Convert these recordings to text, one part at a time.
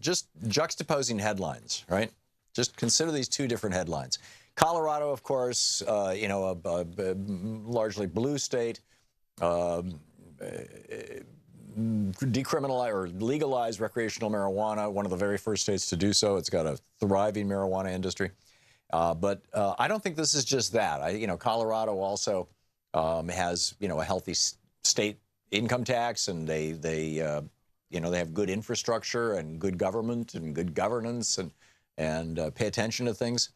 just juxtaposing headlines, right? Just consider these two different headlines. Colorado, of course, a largely blue state, decriminalize or legalize recreational marijuana, one of the very first states to do so. It's got a thriving marijuana industry. But I don't think this is just that. Colorado also has, a healthy state income tax, and they have good infrastructure and good government and good governance and pay attention to things.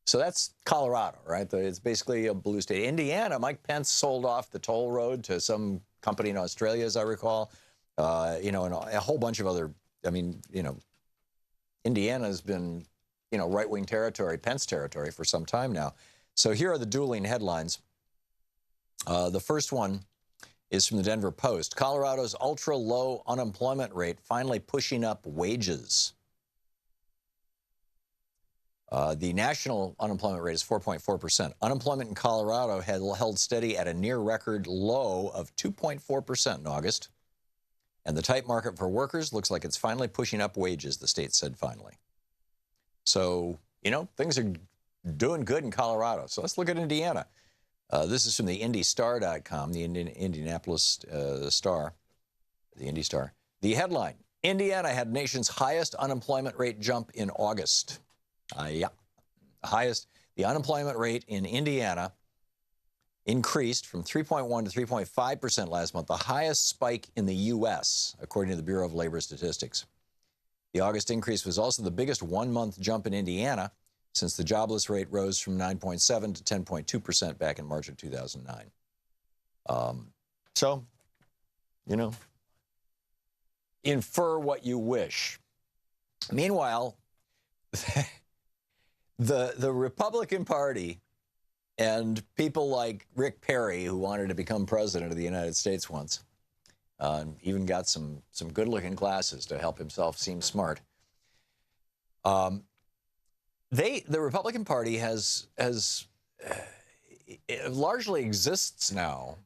So that's Colorado, right? It's basically a blue state. Indiana, Mike Pence sold off the toll road to some company in Australia, as I recall. And a whole bunch of other, Indiana's been, right-wing territory, Pence territory for some time now. So here are the dueling headlines. The first one is from the Denver Post. Colorado's ultra-low unemployment rate finally pushing up wages. The national unemployment rate is 4.4%. Unemployment in Colorado had held steady at a near-record low of 2.4% in August. And the tight market for workers looks like it's finally pushing up wages, the state said finally. So, things are doing good in Colorado. So let's look at Indiana. This is from the IndyStar.com, the Indianapolis Star, the Indy Star. The headline, Indiana had nation's highest unemployment rate jump in August. The unemployment rate in Indiana increased from 3.1 to 3.5% last month, the highest spike in the U.S., according to the Bureau of Labor Statistics. The August increase was also the biggest one-month jump in Indiana since the jobless rate rose from 9.7 to 10.2% back in March of 2009. Infer what you wish. Meanwhile, the Republican Party and people like Rick Perry, who wanted to become president of the United States once, even got some good-looking glasses to help himself seem smart. The Republican Party has largely exists now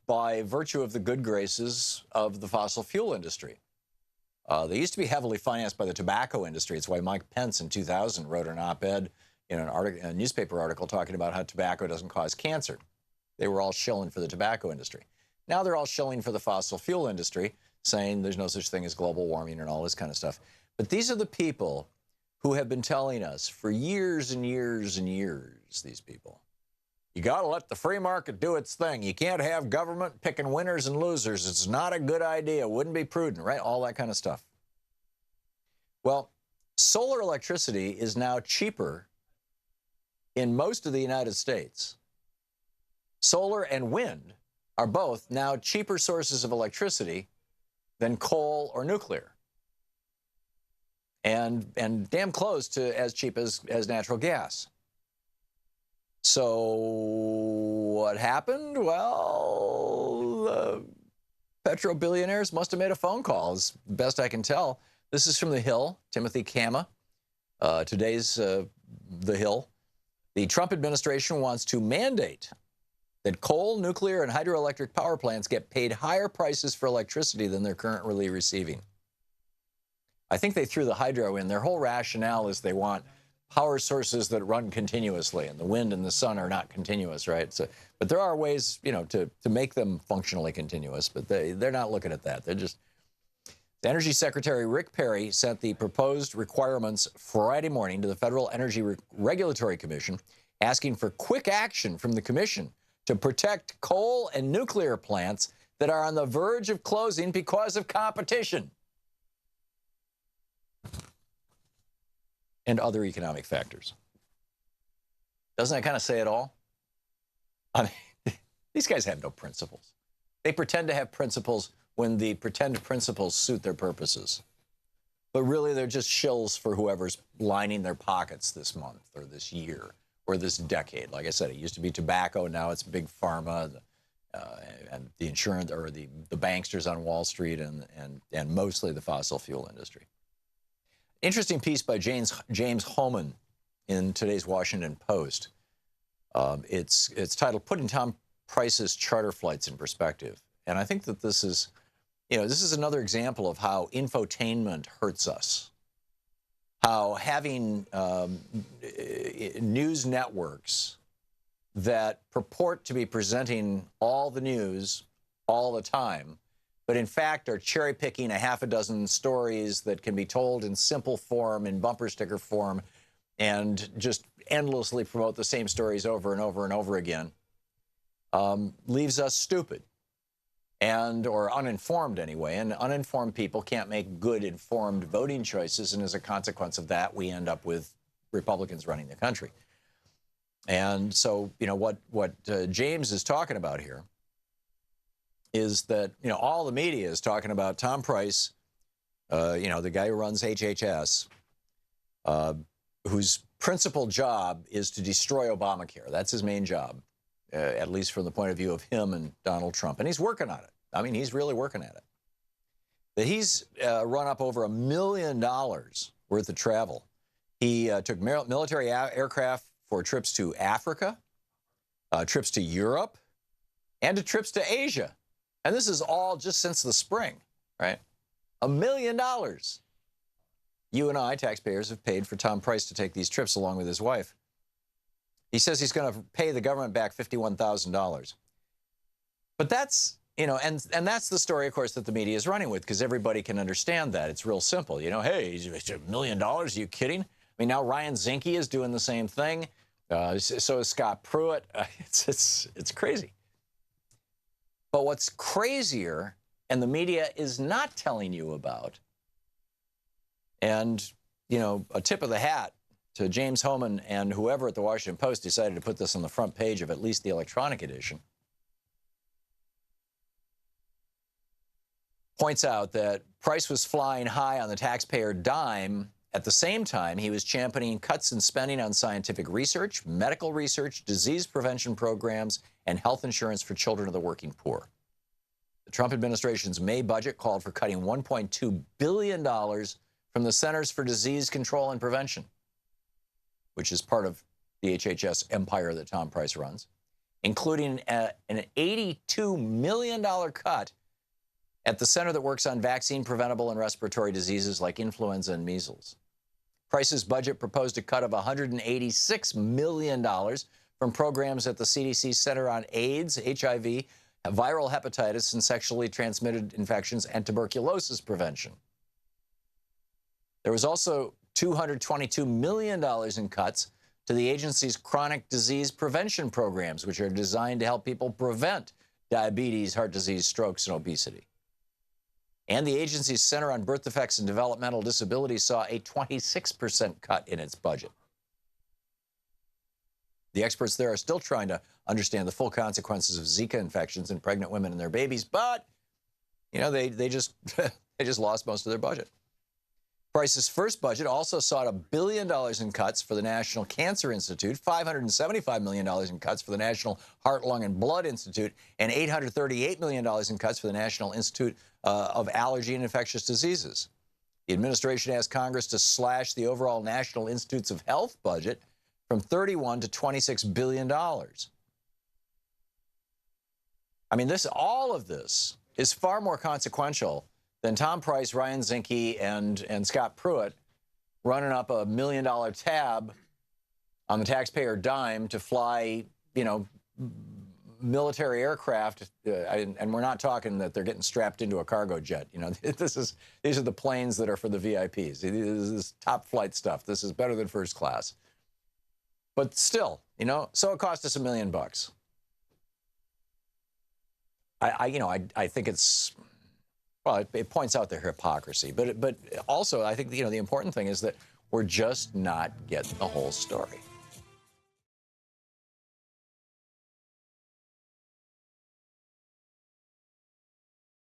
by virtue of the good graces of the fossil fuel industry. They used to be heavily financed by the tobacco industry. It's why Mike Pence in 2000 wrote an op-ed in a newspaper article talking about how tobacco doesn't cause cancer. They were all shilling for the tobacco industry. Now they're all shilling for the fossil fuel industry, saying there's no such thing as global warming and all this kind of stuff. But these are the people who have been telling us for years and years and years, these people, you got to let the free market do its thing. You can't have government picking winners and losers. It's not a good idea. Wouldn't be prudent, right? All that kind of stuff. Well, solar electricity is now cheaper in most of the United States. Solar and wind are both now cheaper sources of electricity than coal or nuclear. And damn close to as cheap as natural gas. So what happened? Well, the petro-billionaires must have made a phone call, as best I can tell. This is from The Hill, Timothy Kama. Today's The Hill. The Trump administration wants to mandate that coal, nuclear, and hydroelectric power plants get paid higher prices for electricity than they're currently receiving. I think they threw the hydro in. Their whole rationale is they want power sources that run continuously, and the wind and the sun are not continuous, right? So, but there are ways, to make them functionally continuous, but they're not looking at that. They're just... The Energy Secretary Rick Perry sent the proposed requirements Friday morning to the Federal Energy Regulatory Commission, asking for quick action from the commission to protect coal and nuclear plants that are on the verge of closing because of competition and other economic factors. Doesn't that kind of say it all? I mean, these guys have no principles. They pretend to have principles when the pretend principles suit their purposes. But really, they're just shills for whoever's lining their pockets this month or this year or this decade. Like I said, it used to be tobacco. Now it's big pharma and the insurance or the banksters on Wall Street and mostly the fossil fuel industry. Interesting piece by James Hohmann in today's Washington Post. It's titled "Putting Tom Price's Charter Flights in Perspective," and I think that this is This is another example of how infotainment hurts us. How having news networks that purport to be presenting all the news all the time, but in fact are cherry picking a half a dozen stories that can be told in simple form, in bumper sticker form, and just endlessly promote the same stories over and over and over again, leaves us stupid or uninformed anyway. And uninformed people can't make good informed voting choices. And as a consequence of that, we end up with Republicans running the country. And so, what James is talking about here is that, all the media is talking about Thom Price, the guy who runs HHS, whose principal job is to destroy Obamacare. That's his main job, at least from the point of view of him and Donald Trump. And he's working on it. I mean, he's really working at it. That he's run up over $1 million worth of travel. He took military aircraft for trips to Africa, trips to Europe, and to trips to Asia. And this is all just since the spring, right? $1 million. You and I, taxpayers, have paid for Thom Price to take these trips along with his wife. He says he's going to pay the government back $51,000. But that's, and that's the story, of course, that the media is running with, because everybody can understand that. It's real simple. Hey, $1 million, are you kidding? I mean, now Ryan Zinke is doing the same thing. So is Scott Pruitt. It's crazy. But what's crazier, and the media is not telling you about, and, a tip of the hat to James Hohmann and whoever at the Washington Post decided to put this on the front page of at least the electronic edition, points out that Price was flying high on the taxpayer dime. At the same time, he was championing cuts in spending on scientific research, medical research, disease prevention programs, and health insurance for children of the working poor. The Trump administration's May budget called for cutting $1.2 billion from the Centers for Disease Control and Prevention, which is part of the HHS empire that Thom Price runs, including an $82 million cut at the center that works on vaccine-preventable and respiratory diseases like influenza and measles. Price's budget proposed a cut of $186 million from programs at the CDC Center on AIDS, HIV, viral hepatitis, and sexually transmitted infections, and tuberculosis prevention. There was also $222 million in cuts to the agency's chronic disease prevention programs, which are designed to help people prevent diabetes, heart disease, strokes, and obesity. And the agency's Center on Birth Defects and Developmental Disabilities saw a 26% cut in its budget. The experts there are still trying to understand the full consequences of Zika infections in pregnant women and their babies, but, they just lost most of their budget. Price's first budget also sought $1 billion in cuts for the National Cancer Institute, $575 million in cuts for the National Heart, Lung, and Blood Institute, and $838 million in cuts for the National Institute of Allergy and Infectious Diseases. The administration asked Congress to slash the overall National Institutes of Health budget from $31 to $26 billion. I mean, all of this is far more consequential than Thom Price, Ryan Zinke, and Scott Pruitt running up $1 million tab on the taxpayer dime to fly, military aircraft. And we're not talking that they're getting strapped into a cargo jet. These are the planes that are for the VIPs. This is top flight stuff. This is better than first class. But still, so it cost us $1 million. I think it's, well, it points out their hypocrisy, but also I think the important thing is that we're just not getting the whole story.